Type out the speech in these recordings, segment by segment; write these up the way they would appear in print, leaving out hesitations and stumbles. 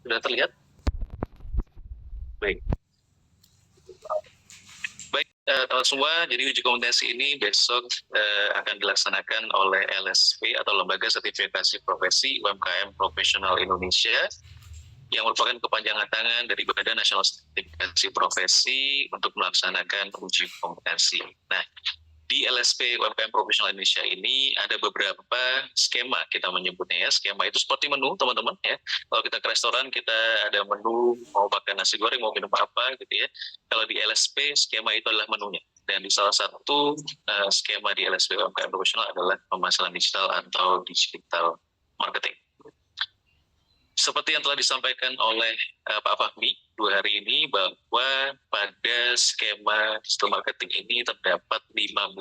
Sudah terlihat? Baik. Baik, teman semua, jadi uji kompetensi ini besok akan dilaksanakan oleh LSP atau Lembaga Sertifikasi Profesi UMKM Profesional Indonesia yang merupakan kepanjangan tangan dari Badan Nasional Sertifikasi Profesi untuk melaksanakan uji kompetensi. Nah, di LSP UMKM Profesional Indonesia ini ada beberapa skema kita menyebutnya ya. Skema itu seperti menu teman-teman ya. Kalau kita ke restoran kita ada menu mau makan nasi goreng, mau minum apa gitu ya. Kalau di LSP skema itu adalah menunya. Dan di salah satu skema di LSP UMKM Profesional adalah pemasaran digital atau digital marketing. Seperti yang telah disampaikan oleh Pak Fahmi 2 hari ini bahwa pada skema digital marketing ini terdapat 15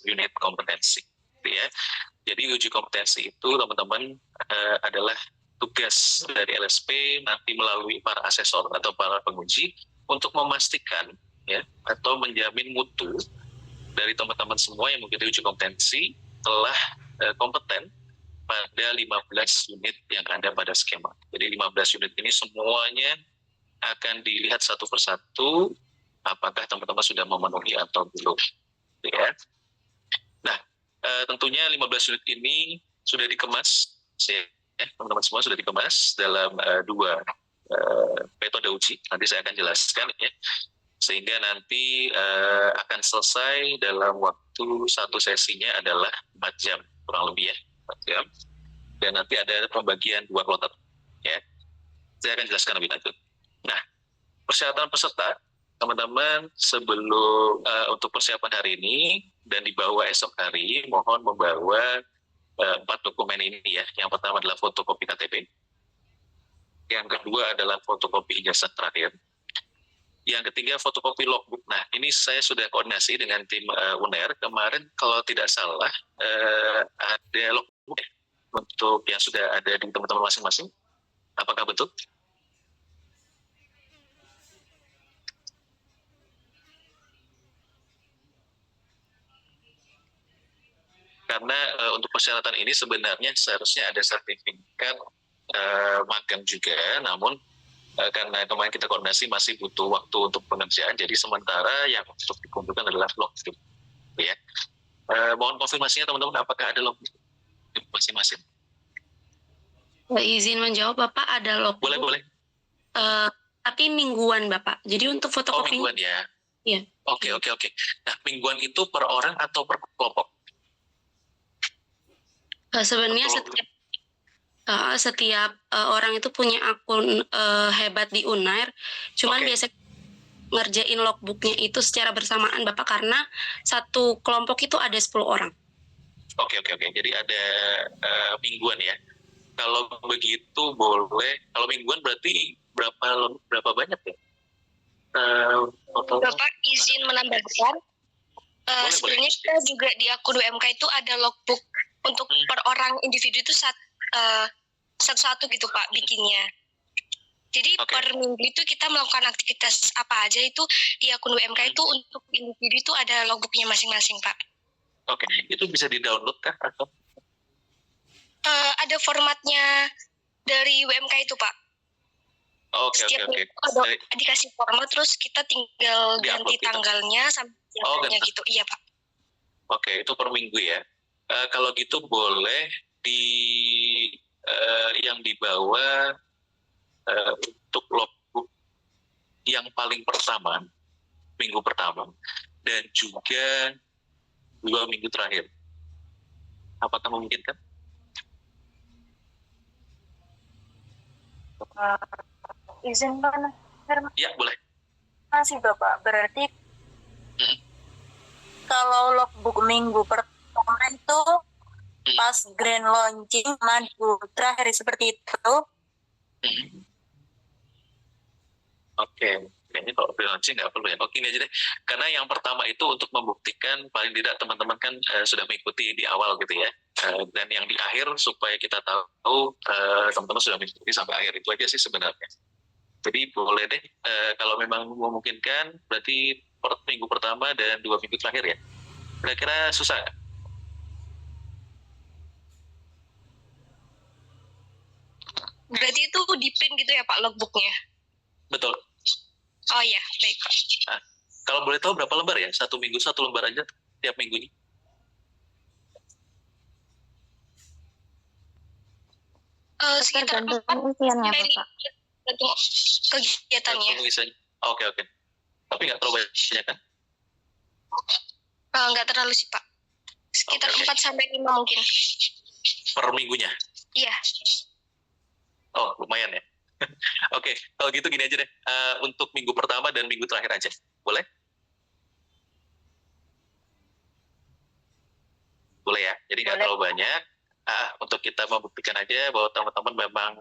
unit kompetensi. Ya. Jadi uji kompetensi itu teman-teman adalah tugas dari LSP nanti melalui para asesor atau para penguji untuk memastikan ya atau menjamin mutu dari teman-teman semua yang mengikuti uji kompetensi telah kompeten pada 15 unit yang ada pada skema. Jadi 15 unit ini semuanya akan dilihat satu persatu apakah teman-teman sudah memenuhi atau belum. Ya. Nah, tentunya 15 unit ini sudah dikemas, ya, teman-teman semua sudah dikemas dalam 2 metode uji. Nanti saya akan jelaskan ya. Sehingga nanti akan selesai dalam waktu satu sesinya adalah 4 jam kurang lebih ya. 4 jam. Dan nanti ada pembagian 2 kloter ya. Saya akan jelaskan lebih lanjut. Nah, persyaratan peserta teman-teman sebelum untuk persiapan hari ini dan dibawa esok hari mohon membawa 4 dokumen ini ya. Yang pertama adalah fotokopi KTP. Yang kedua adalah fotokopi ijazah terakhir. Yang ketiga fotokopi logbook. Nah, ini saya sudah koordinasi dengan tim UNER. Kemarin kalau tidak salah ada logbook ya, untuk yang sudah ada di teman-teman masing-masing. Apakah betul? Karena untuk persyaratan ini sebenarnya seharusnya ada sertifikat magang juga, namun karena kemarin kita koordinasi masih butuh waktu untuk pengerjaan, jadi sementara yang untuk dikumpulkan adalah logbook. Ya. Mohon konfirmasinya teman-teman, apakah ada logbook masing-masing? Izin menjawab Bapak, ada logbook. Boleh. Tapi mingguan Bapak. Jadi untuk fotokopi. Oh, mingguan ya. Iya. Oke. Nah, mingguan itu per orang atau per kelompok? Sebenarnya setiap orang itu punya akun hebat di UNAIR, cuman biasanya ngerjain logbooknya itu secara bersamaan Bapak, karena satu kelompok itu ada 10 orang. Oke. Jadi ada mingguan ya. Kalau begitu boleh, kalau mingguan berarti berapa banyak ya? Bapak izin menambahkan, sebenarnya kita juga di akun UMK itu ada logbook untuk per orang individu itu satu-satu gitu Pak bikinnya. Jadi per minggu itu kita melakukan aktivitas apa aja itu di akun UMK itu untuk individu itu ada logbooknya masing-masing Pak. Oke, itu bisa di-download kah atau? Ada formatnya dari UMK itu Pak. Oke. Dikasih format terus kita tinggal ganti tanggalnya sampai jamnya gitu. Iya Pak. Oke, itu per minggu ya. Kalau gitu boleh yang dibawa untuk logbook yang paling pertama, minggu pertama, dan juga 2 minggu terakhir. Apakah memungkinkan? Izin Pak. Ya, boleh. Masih Bapak, berarti kalau logbook minggu pertama itu pas grand launching minggu terakhir seperti itu. Oke. Kayaknya kalau freelancing nggak perlu ya. Oke, ini aja deh. Karena yang pertama itu untuk membuktikan paling tidak teman-teman kan sudah mengikuti di awal gitu ya. Dan yang di akhir supaya kita tahu teman-teman sudah mengikuti sampai akhir. Itu aja sih sebenarnya. Jadi boleh deh kalau memang memungkinkan berarti per minggu pertama dan 2 minggu terakhir ya. Kira-kira susah nggak? Berarti itu di print gitu ya Pak logbooknya? Betul. Oh iya, baik Pak. Nah, kalau boleh tahu berapa lembar ya? 1 minggu 1 lembar aja tiap minggunya? Sekitar 4 Tergantung usianya sampai Bapak. 5 tergantung kegiatannya. Tergantung isinya. Oke. Tapi nggak terlalu banyak kan? Nggak terlalu sih Pak. Sekitar Oke. 4 sampai 5 mungkin. Per minggunya? Iya. Oh, lumayan ya. Oke, kalau gitu gini aja deh. Untuk minggu pertama dan minggu terakhir aja. Boleh? Boleh ya. Jadi nggak Boleh. terlalu banyak. Untuk kita membuktikan aja bahwa teman-teman memang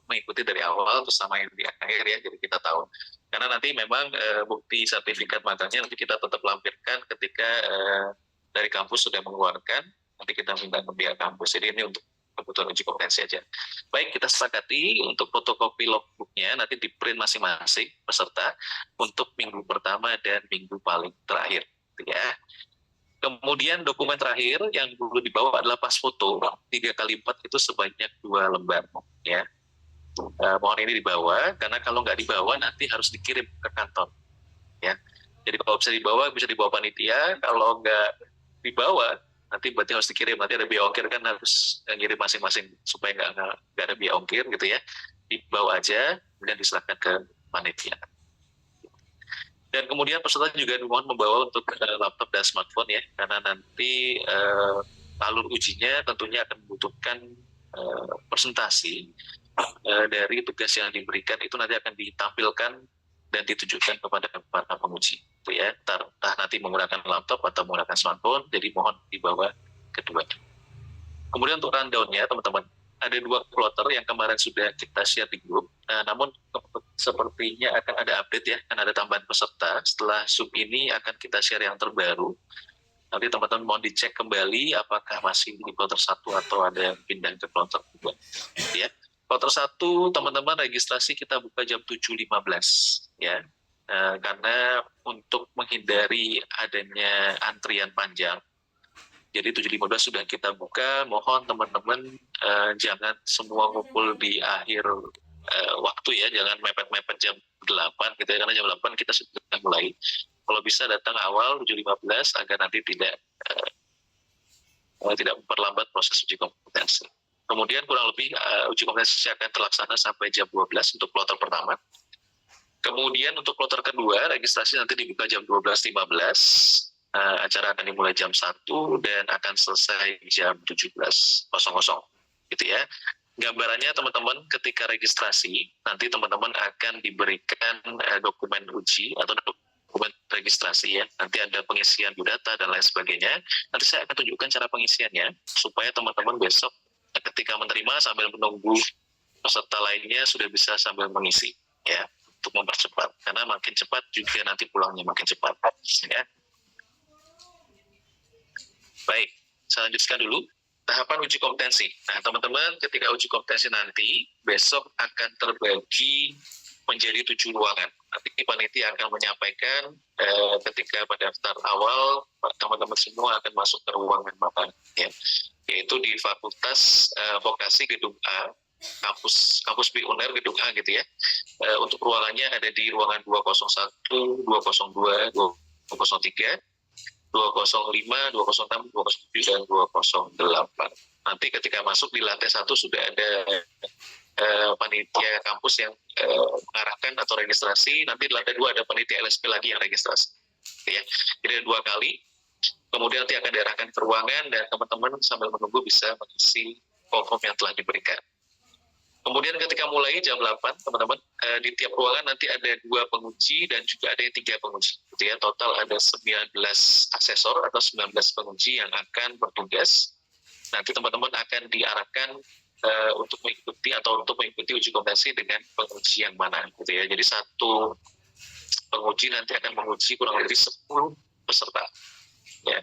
mengikuti dari awal terus sama yang di akhir ya. Jadi kita tahu. Karena nanti memang bukti sertifikat magangnya nanti kita tetap lampirkan ketika dari kampus sudah mengeluarkan. Nanti kita minta ke pihak kampus. Jadi ini untuk kebutuhan uji kompetensi aja. Baik, kita sepakati untuk fotokopi logbooknya nanti di print masing-masing peserta untuk minggu pertama dan minggu paling terakhir. Ya. Kemudian dokumen terakhir yang perlu dibawa adalah pas foto 3x4 itu sebanyak 2 lembar. Ya. Mohon ini dibawa karena kalau nggak dibawa nanti harus dikirim ke kantor. Ya. Jadi kalau bisa dibawa panitia. Kalau nggak dibawa nanti berarti harus dikirim, nanti ada biaya ongkir kan harus ngirim masing-masing supaya nggak ada biaya ongkir gitu ya, dibawa aja kemudian diserahkan ke panitia. Dan kemudian peserta juga dimohon membawa untuk laptop dan smartphone ya, karena nanti alur ujinya tentunya akan membutuhkan presentasi dari tugas yang diberikan itu nanti akan ditampilkan dan ditujukan kepada para penguji. Ya, entah nanti menggunakan laptop atau menggunakan smartphone, jadi mohon dibawa kedua. Kemudian untuk rundown-nya teman-teman, ada 2 kloter yang kemarin sudah kita share di grup, namun sepertinya akan ada update ya, akan ada tambahan peserta. Setelah sub ini akan kita share yang terbaru. Nanti teman-teman mohon dicek kembali apakah masih di kloter 1 atau ada yang pindah ke kloter 2. Ya. Kloter 1 teman-teman registrasi kita buka jam 7.15 ya. Karena untuk menghindari adanya antrian panjang, jadi 7.15 sudah kita buka, mohon teman-teman jangan semua ngumpul di akhir waktu ya, jangan mepet-mepet jam 8 gitu ya, karena jam 8 kita sudah mulai. Kalau bisa datang awal 7.15 agar nanti tidak memperlambat proses uji kompetensi. Kemudian kurang lebih uji kompetensi akan terlaksana sampai jam 12 untuk kloter pertama. Kemudian untuk kloter kedua, registrasi nanti dibuka jam 12.15, acara akan dimulai jam 1 dan akan selesai jam 17.00, gitu ya. Gambarannya teman-teman ketika registrasi, nanti teman-teman akan diberikan dokumen uji atau dokumen registrasi ya. Nanti ada pengisian biodata dan lain sebagainya. Nanti saya akan tunjukkan cara pengisiannya, supaya teman-teman besok ketika menerima sambil menunggu peserta lainnya sudah bisa sambil mengisi ya. Untuk mempercepat, karena makin cepat juga nanti pulangnya makin cepat ya. Baik, saya lanjutkan dulu tahapan uji kompetensi. Nah teman-teman, ketika uji kompetensi nanti besok akan terbagi menjadi 7 ruangan. Nanti panitia akan menyampaikan ketika pada daftar awal teman-teman semua akan masuk ke ruangan mana ya, yaitu di Fakultas Vokasi Gedung A, kampus BI UNER Gedung A gitu ya. Untuk ruangannya ada di ruangan 201, 202, 203, 205, 206, 207, dan 208. Nanti ketika masuk di lantai 1 sudah ada panitia kampus yang mengarahkan atau registrasi. Nanti di lantai 2 ada panitia LSP lagi yang registrasi. Ya. Jadi ada 2 kali. Kemudian nanti akan diarahkan ke ruangan dan teman-teman sambil menunggu bisa mengisi form yang telah diberikan. Kemudian ketika mulai jam 8, teman-teman, di tiap ruangan nanti ada 2 penguji dan juga ada yang 3 penguji. Gitu ya. Total ada 19 asesor atau 19 penguji yang akan bertugas. Nanti teman-teman akan diarahkan untuk mengikuti uji kompetensi dengan penguji yang mana. Gitu ya. Jadi satu penguji nanti akan menguji kurang lebih 10 peserta. Ya.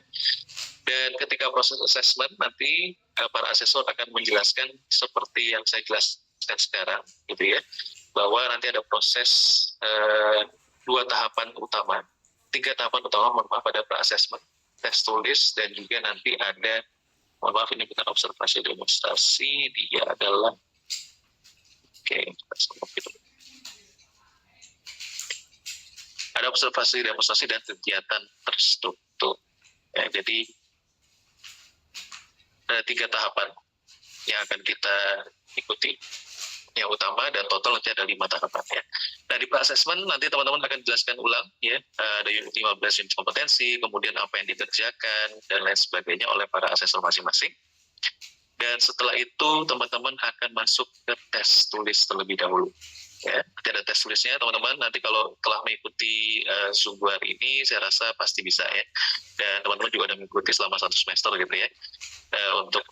Dan ketika proses assessment nanti para asesor akan menjelaskan seperti yang saya jelaskan sekarang, gitu ya, bahwa nanti ada proses 2 tahapan utama, 3 tahapan utama, mohon maaf, ada pra-assessment, tes tulis, dan juga nanti ada, mohon maaf ini bukan observasi demonstrasi, dia adalah observasi, demonstrasi, dan kegiatan terstruktur. Ya, jadi ada 3 tahapan yang akan kita ikuti. Yang utama dan total nanti ada 5 tahapan ya. Nah di assessment nanti teman-teman akan jelaskan ulang ya, ada unit 15 unit kompetensi, kemudian apa yang dikerjakan dan lain sebagainya oleh para asesor masing-masing. Dan setelah itu teman-teman akan masuk ke tes tulis terlebih dahulu. Ya, nanti ada tes tulisnya teman-teman. Nanti kalau telah mengikuti Zoom hari ini, saya rasa pasti bisa ya. Dan teman-teman juga ada mengikuti selama 1 semester gitu ya. Untuk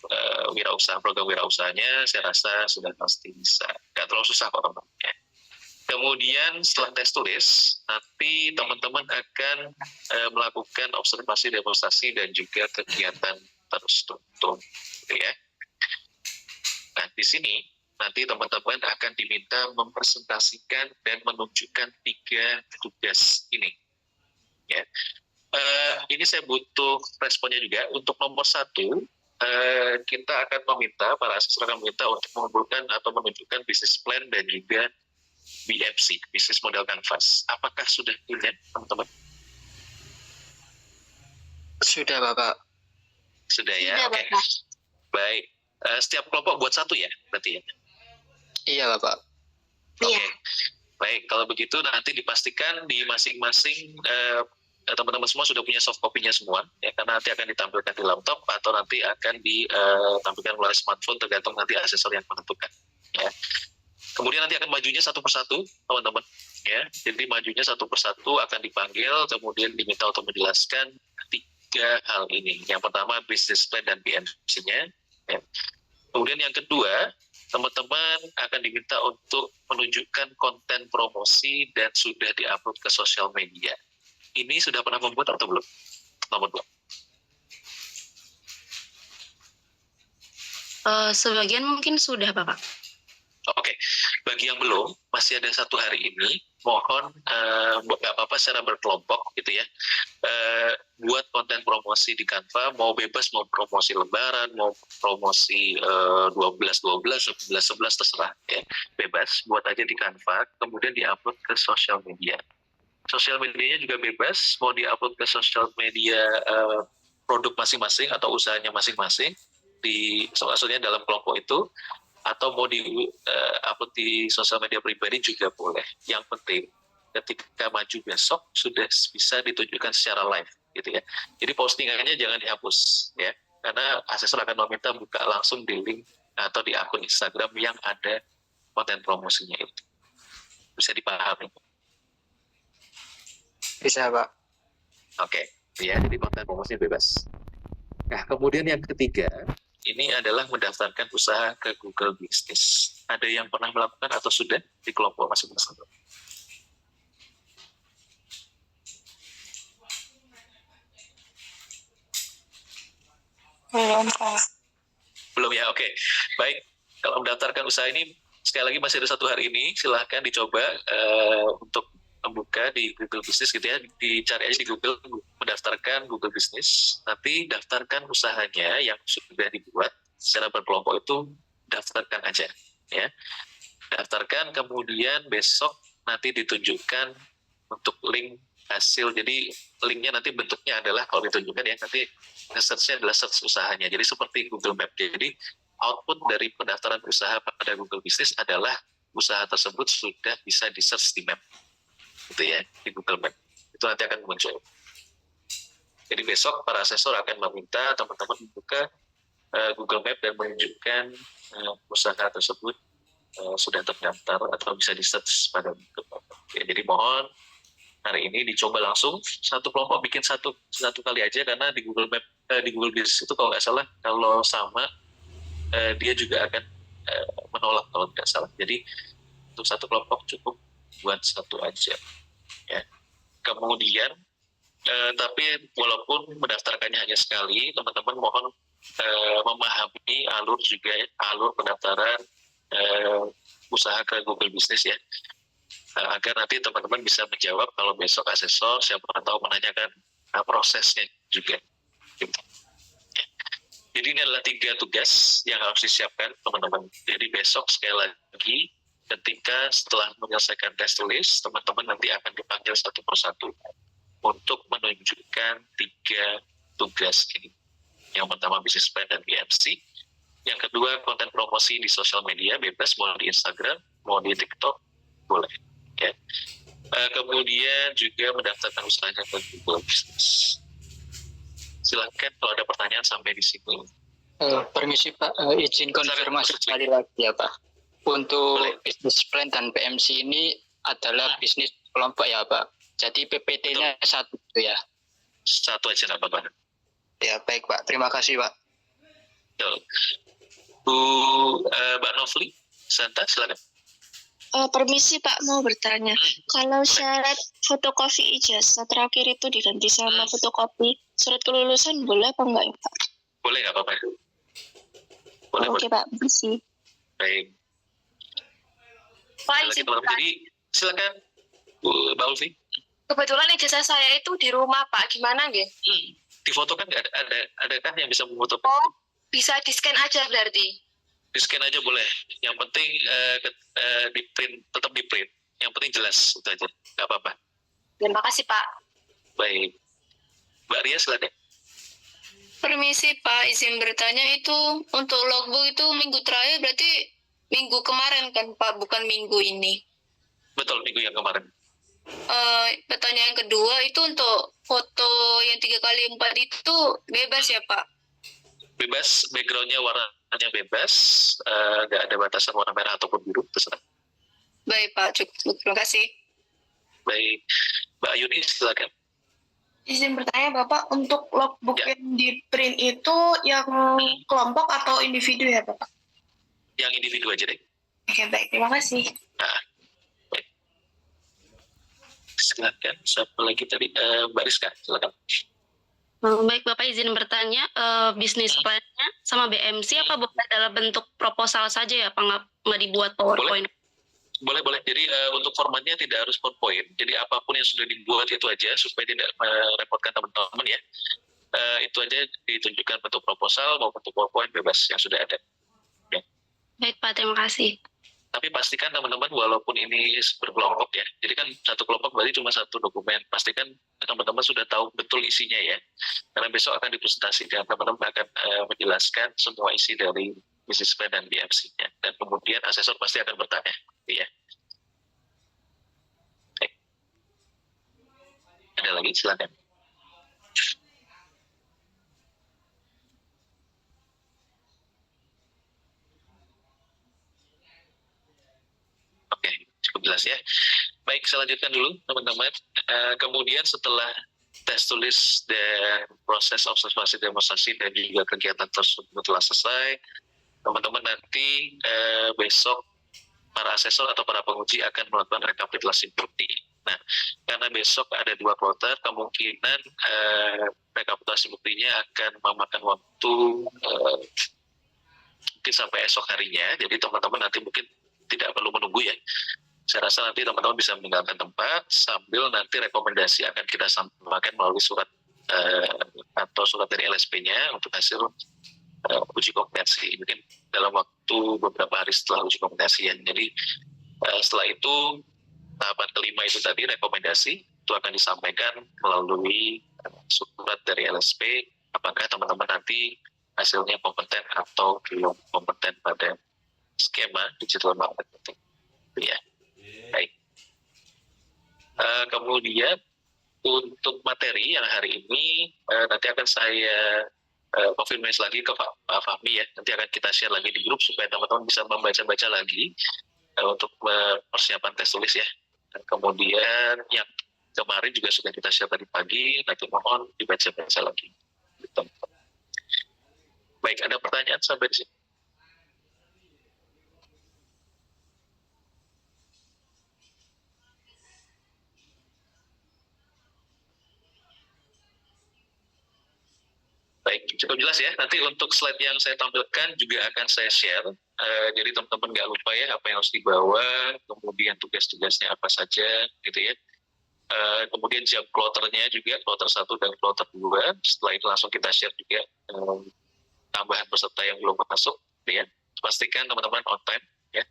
wirausaha, program wirausahanya, saya rasa sudah pasti bisa. Nggak terlalu susah kok teman-teman. Ya. Kemudian setelah tes tulis, nanti teman-teman akan melakukan observasi, demonstrasi, dan juga kegiatan terstruktur. Gitu ya. Nah, di sini nanti teman-teman akan diminta mempresentasikan dan menunjukkan 3 tugas ini. Ya. Ini saya butuh responnya juga. Untuk nomor 1, kita akan meminta, para asesor akan meminta untuk mengumpulkan atau menunjukkan business plan dan juga BMC, Business Model Canvas. Apakah sudah punya, teman-teman? Sudah, Bapak. Sudah ya? Sudah, Oke. Bapak. Baik. Setiap kelompok buat 1 ya, berarti ya? Iya, Bapak. Oke. Iya. Baik, kalau begitu nanti dipastikan di masing-masing teman-teman semua sudah punya soft copy-nya semua, ya, karena nanti akan ditampilkan di laptop atau nanti akan ditampilkan melalui smartphone tergantung nanti asesor yang menentukan. Ya. Kemudian nanti akan majunya satu persatu, teman-teman. Ya, jadi majunya satu persatu akan dipanggil, kemudian diminta untuk menjelaskan 3 hal ini. Yang pertama business plan dan BMC-nya. Ya. Kemudian yang kedua, teman-teman akan diminta untuk menunjukkan konten promosi dan sudah diupload ke sosial media. Ini sudah pernah membuat atau belum? Nomor 2. Sebagian mungkin sudah, Bapak. Oke, bagi yang belum, masih ada 1 hari ini, mohon nggak apa-apa secara berkelompok gitu ya, buat konten promosi di Canva, mau bebas, mau promosi lebaran, mau promosi 12-12, 11-11, terserah ya, bebas, buat aja di Canva, kemudian diupload ke sosial media. Sosial medianya juga bebas, mau diupload ke sosial media produk masing-masing atau usahanya masing-masing, maksudnya dalam kelompok itu, atau mau di-upload di sosial media pribadi juga boleh. Yang penting ketika maju besok sudah bisa ditunjukkan secara live gitu ya. Jadi postingannya jangan dihapus ya, karena asesor akan meminta buka langsung di link atau di akun Instagram yang ada konten promosinya itu. Bisa dipahami? Bisa, Pak. Oke, ya, jadi konten promosi bebas. Nah, kemudian yang ketiga, ini adalah mendaftarkan usaha ke Google Business. Ada yang pernah melakukan atau sudah di kelompok masing-masing? Belum, Pak. Belum ya, oke. Baik, kalau mendaftarkan usaha ini, sekali lagi masih ada 1 hari ini, silahkan dicoba untuk membuka di Google Business gitu ya, dicari aja di Google, mendaftarkan Google Business, nanti daftarkan usahanya yang sudah dibuat secara berkelompok itu, daftarkan aja ya, daftarkan, kemudian besok nanti ditunjukkan untuk link hasil. Jadi linknya nanti bentuknya adalah, kalau ditunjukkan ya, nanti search-nya adalah search usahanya, jadi seperti Google Map. Jadi output dari pendaftaran usaha pada Google Business adalah usaha tersebut sudah bisa di search di map gitu ya, di Google Map itu nanti akan muncul. Jadi besok para asesor akan meminta teman-teman membuka Google Map dan menunjukkan usaha tersebut sudah terdaftar atau bisa di search pada Google Map. Ya, jadi mohon hari ini dicoba langsung, satu kelompok bikin satu kali aja, karena di Google Map di Google Business itu kalau nggak salah, kalau sama dia juga akan menolak kalau tidak salah. Jadi untuk satu kelompok cukup buat 1 aja ya. Kemudian tapi walaupun mendaftarkannya hanya sekali, teman-teman mohon memahami alur pendaftaran usaha ke Google Business ya, agar nanti teman-teman bisa menjawab kalau besok asesor siapa tahu menanyakan prosesnya juga gitu. Jadi ini adalah 3 tugas yang harus disiapkan teman-teman. Jadi besok sekali lagi ketika setelah menyelesaikan tes tulis, teman-teman nanti akan dipanggil satu persatu untuk menunjukkan 3 tugas ini. Yang pertama business plan dan BMC, yang kedua konten promosi di sosial media bebas, mau di Instagram, mau di TikTok, boleh. Ya. Kemudian juga mendaftarkan usahanya ke Google Business. Silakan kalau ada pertanyaan sampai di sini. Permisi Pak, izin konfirmasi sekali lagi ya Pak. Untuk bisnis plan dan PMC ini adalah bisnis kelompok ya Pak. Jadi PPT-nya satu ya. Satu aja nggak apa-apa. Ya baik Pak, terima kasih Pak. Bu Mbak Novli, Santa, silakan. Permisi Pak, mau bertanya. Kalau syarat fotokopi ijazah terakhir itu diganti sama fotokopi surat kelulusan, boleh apa enggak ya Pak? Boleh nggak apa-apa. Boleh, Oke boleh. Pak, permisi. Baik. Pak, Lagi teman-teman. Jadi silakan Bu Mbak Ulfi. kebetulan ijazah saya itu di rumah Pak, gimana nggih? Difotokan nggak adakah yang bisa memfoto? Oh, bisa di-scan aja berarti? Di scan aja boleh. Yang penting di print, tetap di print. Yang penting jelas itu aja, nggak apa-apa. Terima kasih Pak. Baik, Mbak Ria silakan. Permisi Pak, izin bertanya itu untuk logbook itu minggu terakhir berarti minggu kemarin kan Pak, bukan minggu ini. Betul, minggu yang kemarin. Pertanyaan kedua itu untuk foto yang 3x4 itu bebas ya Pak? Bebas, backgroundnya warnanya bebas, nggak ada batasan warna merah ataupun biru, terserah. Baik Pak, cukup. Terima kasih. Baik, Mbak Yuni silakan. Izin bertanya Bapak, untuk logbook Ya. yang di print itu yang kelompok atau individu ya Bapak? Yang individu aja deh. Oke baik, terima kasih. Nah, baik. Silakan, siapa lagi tadi? Mbak Rizka, silakan. Baik, Bapak izin bertanya, bisnis plan-nya sama BMC apa boleh dalam bentuk proposal saja ya, Pak? Nggak dibuat PowerPoint? Boleh. Jadi untuk formatnya tidak harus PowerPoint. Jadi apapun yang sudah dibuat itu aja supaya tidak merepotkan teman-teman ya. Itu aja ditunjukkan bentuk proposal maupun bentuk PowerPoint bebas yang sudah ada. Baik, Pak. Terima kasih. Tapi pastikan teman-teman walaupun ini berkelompok ya. Jadi kan satu kelompok berarti cuma satu dokumen. Pastikan teman-teman sudah tahu betul isinya ya. Karena besok akan dipresentasikan. Teman-teman akan menjelaskan semua isi dari business plan dan BMC-nya. Dan kemudian asesor pasti akan bertanya. Ya. Baik. Ada lagi? Silakan. Oke, cukup jelas ya. Baik, saya lanjutkan dulu teman-teman. Kemudian setelah tes tulis dan proses observasi demonstrasi dan juga kegiatan tersebut telah selesai, teman-teman nanti besok para asesor atau para penguji akan melakukan rekapitulasi bukti. Nah, karena besok ada 2 kloter, kemungkinan rekapitulasi buktinya akan memakan waktu mungkin sampai esok harinya. Jadi teman-teman nanti mungkin tidak perlu menunggu ya. Saya rasa nanti teman-teman bisa meninggalkan tempat sambil nanti rekomendasi akan kita sampaikan melalui surat atau surat dari LSP-nya untuk hasil uji kompetensi. Mungkin dalam waktu beberapa hari setelah uji kompetensi ya. Jadi setelah itu tahapan kelima itu tadi rekomendasi itu akan disampaikan melalui surat dari LSP apakah teman-teman nanti hasilnya kompeten atau belum kompeten pada skema digital marketing. Ya, baik. Kemudian untuk materi yang hari ini nanti akan saya konfirmasi lagi ke Pak Fahmi ya. Nanti akan kita share lagi di grup supaya teman-teman bisa membaca-baca lagi untuk persiapan tes tulis ya. Dan kemudian yang kemarin juga sudah kita share tadi pagi, nanti mohon dibaca-baca lagi. Baik, ada pertanyaan sampai di sini? Baik, cukup jelas ya. Nanti untuk slide yang saya tampilkan juga akan saya share. Jadi teman-teman nggak lupa ya apa yang harus dibawa, kemudian tugas-tugasnya apa saja, gitu ya. Kemudian jam kloternya juga, kloter 1 dan kloter 2. Setelah itu langsung kita share juga tambahan peserta yang belum masuk, gitu ya. Pastikan teman-teman on time ya.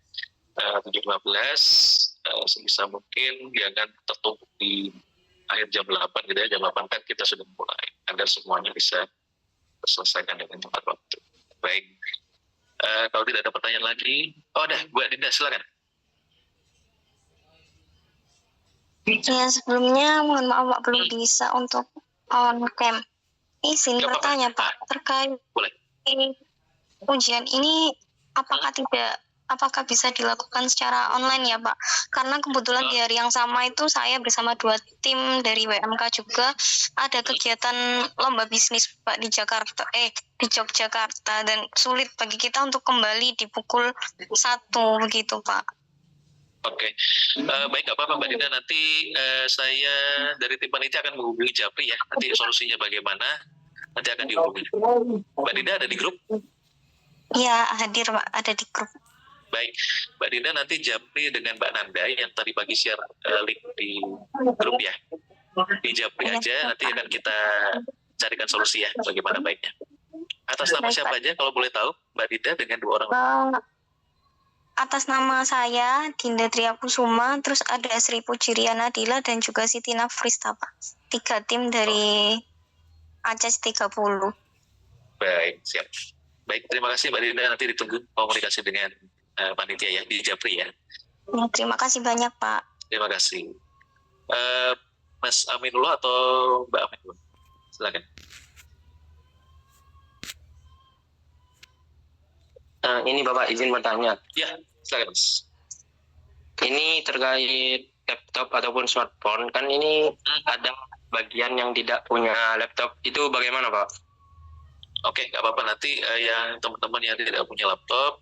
setengah 7.15, sebisa mungkin jangan tertumpuk di akhir jam 8 gitu ya, jam 8 kan kita sudah mulai, agar semuanya bisa terselesaikan dengan tepat waktu. Baik, kalau tidak ada pertanyaan lagi, ada Bu Dinda, silakan. Ya, sebelumnya mohon maaf Pak, belum bisa untuk on cam. Izin Gak apa-apa. bertanya Pak, terkait Boleh. ujian ini apakah bisa dilakukan secara online ya Pak? Karena kebetulan di hari yang sama itu saya bersama 2 tim dari WMK juga ada kegiatan lomba bisnis Pak di Yogyakarta, dan sulit bagi kita untuk kembali di pukul 1 begitu Pak. Oke, baik, gak apa-apa Mbak Dinda, nanti saya dari tim panitia akan menghubungi Japri ya, nanti solusinya bagaimana, nanti akan dihubungi. Mbak Dinda ada di grup? Ya, hadir Pak, ada di grup. Baik, Mbak Dinda, nanti Japri dengan Mbak Nanda yang tadi pagi share link di grup ya, di Japri aja, nanti akan kita carikan solusi ya, bagaimana baiknya. Atas nama siapa aja kalau boleh tahu, Mbak Dinda dengan 2 orang? Atas nama saya, Dinda Triakusuma, terus ada Sri Pujiria Nadila, dan juga Siti Nafrista, Pak. 3 tim dari ACES 30. Baik, siap. Baik, terima kasih Mbak Dinda, nanti ditunggu komunikasi dengan panitia ya, di Japri ya. Ya, terima kasih banyak, Pak. Terima kasih. Mas Aminullah atau Mbak Aminullah? Silakan. Ini Bapak izin bertanya. Ya, silakan Mas. Ini terkait laptop ataupun smartphone, kan ini ada bagian yang tidak punya laptop, itu bagaimana Pak? Oke, nggak apa-apa, nanti yang teman-teman yang tidak punya laptop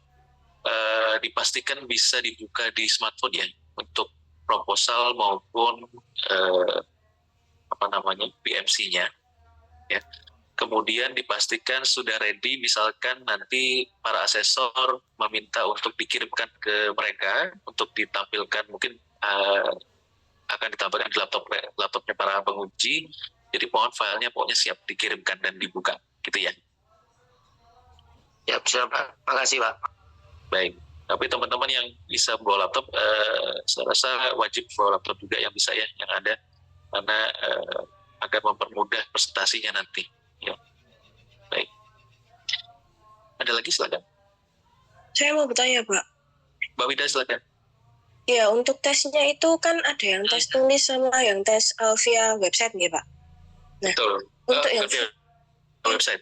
dipastikan bisa dibuka di smartphone ya, untuk proposal maupun PMC-nya ya. Kemudian dipastikan sudah ready, misalkan nanti para asesor meminta untuk dikirimkan ke mereka untuk ditampilkan, mungkin akan ditampilkan di laptopnya para penguji. Jadi mohon filenya pokoknya siap dikirimkan dan dibuka, gitu ya. Ya, siap Pak. Makasih Pak. Baik. Tapi teman-teman yang bisa bawa laptop, saya rasa wajib bawa laptop juga yang bisa ya, yang ada, karena agar mempermudah presentasinya nanti. Ya. Baik. Ada lagi, silakan. Saya mau bertanya, Pak. Mbak Wida, silakan. Ya, untuk tesnya itu kan ada yang tes tulis sama yang tes via website nih, Pak. Nah, Betul. untuk yang Via website.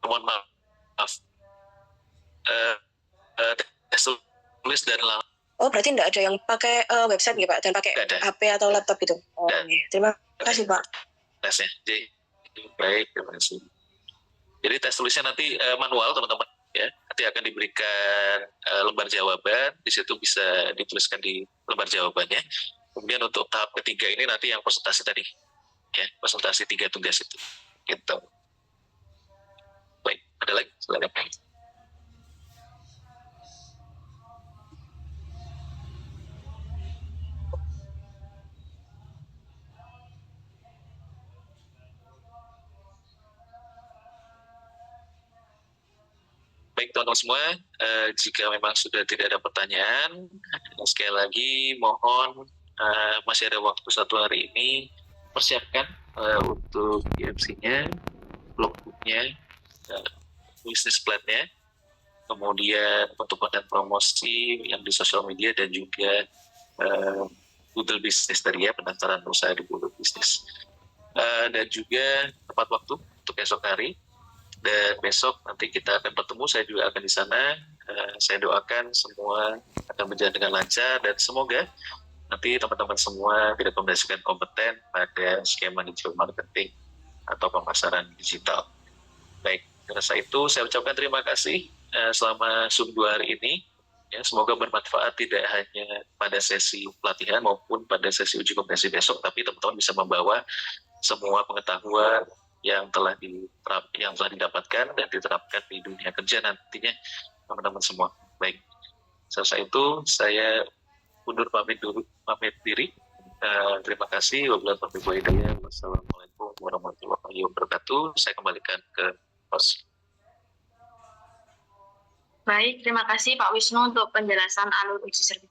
Mohon maaf. Tes tulis dan langsung. Oh, berarti tidak ada yang pakai website nih, Pak, dan pakai HP atau laptop gitu. Oh, iya. Terima kasih, Pak. Tesnya. Jadi, baik, terima kasih. Jadi tes tulisnya nanti manual, teman-teman. Ya, nanti akan diberikan lembar jawaban, di situ bisa dituliskan di lembar jawabannya. Kemudian untuk tahap ketiga ini nanti yang presentasi tadi, ya, presentasi 3 tugas itu, gitu. Baik, ada lagi? Silakan. Baik teman-teman semua, jika memang sudah tidak ada pertanyaan, sekali lagi mohon masih ada waktu 1 hari ini, persiapkan untuk IMC-nya, logbook-nya, business plan-nya, kemudian untuk konten promosi yang di sosial media, dan juga Google Business tadi ya, pendaftaran usaha di Google Business. Dan juga tepat waktu untuk esok hari. Dan besok nanti kita akan bertemu, saya juga akan di sana. Saya doakan semua akan berjalan dengan lancar, dan semoga nanti teman-teman semua direkomendasikan kompeten pada skema digital marketing atau pemasaran digital. Baik, karena itu saya ucapkan terima kasih selama sub 2 hari ini. Ya, semoga bermanfaat tidak hanya pada sesi pelatihan maupun pada sesi uji kompetensi besok, tapi teman-teman bisa membawa semua pengetahuan yang telah didapatkan dan diterapkan di dunia kerja nantinya teman-teman semua. Baik, selesai itu saya undur pamit diri. Terima kasih. Wassalamualaikum warahmatullahi wabarakatuh. Saya kembalikan ke host. Baik, terima kasih Pak Wisnu untuk penjelasan alur uji sertifikasi.